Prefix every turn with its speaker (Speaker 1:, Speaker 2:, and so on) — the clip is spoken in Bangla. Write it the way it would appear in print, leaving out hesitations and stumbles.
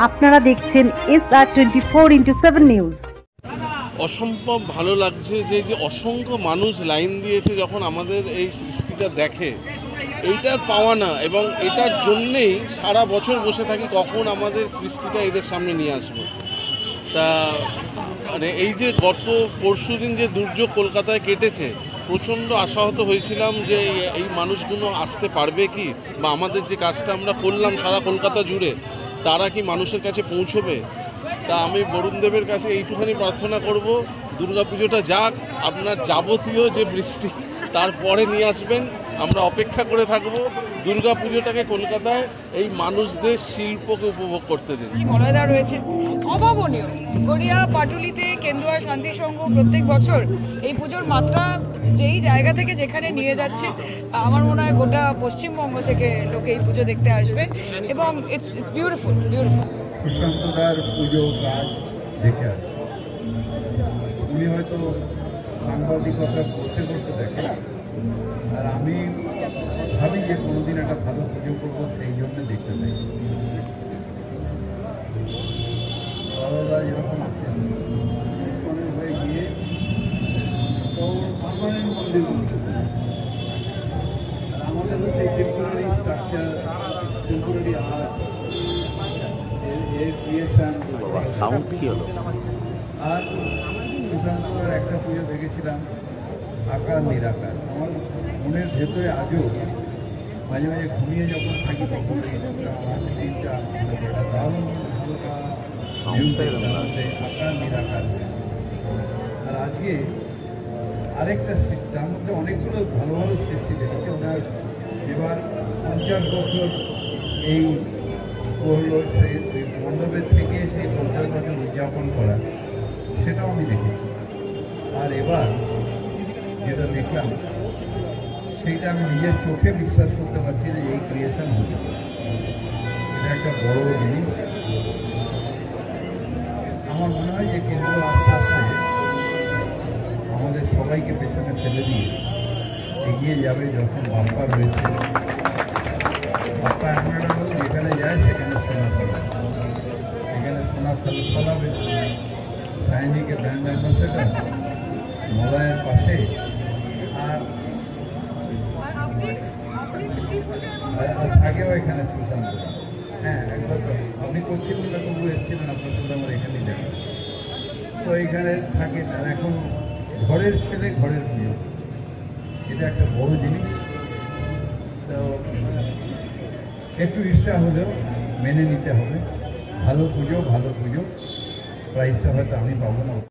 Speaker 1: আপনারা দেখছেন SR24x7 নিউজ।
Speaker 2: অসম্ভব ভালো লাগছে যে অসংখ্য মানুষ লাইন দিয়েছে যখন আমাদের এই সৃষ্টিটা দেখে, এইটার পাওয়া না, এবং এটার জন্যেই সারা বছর বসে থাকি কখন আমাদের সৃষ্টিটা এদের সামনে নিয়ে আসবো। তা মানে এই যে গত পরশুদিন যে দুর্যোগ কলকাতায় কেটেছে, প্রচণ্ড আশাহত হয়েছিলাম যে এই মানুষগুলো আসতে পারবে কি, বা আমাদের যে কাজটা আমরা করলাম সারা কলকাতা জুড়ে তারা কি মানুষের কাছে পৌঁছবে। তা আমি বরুণদেবের কাছে এইটুখানি প্রার্থনা করব, দুর্গাপুজোটা যাক, আপনার যাবতীয় যে বৃষ্টি তারপরে নিয়ে আসবেন, আমরা অপেক্ষা করে থাকব। দুর্গাপুজোটাকে কলকাতায় এই মানুষদের শিল্পকে উপভোগ করতে দিন।
Speaker 3: মলয়দা রয়েছে অভাবনীয়। গড়িয়া পাটুলিতে কেন্দুয়া শান্তি সংঘ প্রত্যেক বছর এই পুজোর মাত্রা যেই জায়গা থেকে যেখানে নিয়ে যাচ্ছে, আমার মনে হয় গোটা পশ্চিমবঙ্গ থেকে লোকে এই পুজো দেখতে আসবে, এবং ইটস বিউটিফুল বিউটিফুল।
Speaker 4: সুশান্তদার পুজো কাজ দেখে আসে, উনি হয়তো সাংবাদিকতা করতে করতে দেখেন, আর আমি ভাবি যে কোনোদিন একটা ভালো পুজো করবো, সেই জন্য দেখতে পাই। দাদা যেরকম আছেন ইসকনের হয়ে গিয়ে তো পার্মানেন্ট মন্দির করতে, আর আমাদের হচ্ছে টেম্পোরারি স্ট্রাকচার, টেম্পোরারি আর্ট, এর ক্রিয়েশন। আর সুশান্তর একটা পুজো দেখেছিলাম, আকার নিরাকার। আমার মনের ভেতরে আজও মাঝে মাঝে ঘুমিয়ে যখন থাকি তখন সিনটা দারুণ আকার নিরাকার। আর আজকে আরেকটা সৃষ্টি, তার মধ্যে অনেকগুলো ভালো ভালো সৃষ্টি দেখেছি। ওনার এবার 50 বছর এই করলো, সেই মণ্ডপের থেকে সেই 50 বছর উদযাপন করা, সেটাও আমি দেখেছি। আর এবার যেটা দেখলাম সেইটা আমি নিজের চোখে বিশ্বাস করতে পারছি যে এই ক্রিয়েশন হলো, এটা একটা বড় জিনিস। আমার মনে হয় যে কেন্দ্র আস্তে আস্তে আমাদের সবাইকে পেছনে ফেলে দিয়ে এগিয়ে যাবে। যখন বাম্পার হয়েছে, বাপ্পা এমন একটা লোক যেখানে যায় সেখানে সোনা ফলাবে, এখানে সোনা ফলাবে। সাইনিকে ব্র্যান্ড অ্যাম্বাসেডার মলয়ের পাশে, আর থাকেও এখানে সুশান্ত। হ্যাঁ, একবার তো আপনি করছিলেন না, তবু এসেছিলেন, আপনার সাথে আমার এখানেই দেখা। তো এইখানে থাকে, তার এখন ঘরের ছেলে ঘরের পুজো করছে, এটা একটা বড় জিনিস। তো একটু ঈর্ষা হলেও মেনে নিতে হবে। ভালো পুজো, ভালো পুজো। প্রাইজটা হয়তো আমি পাবো না।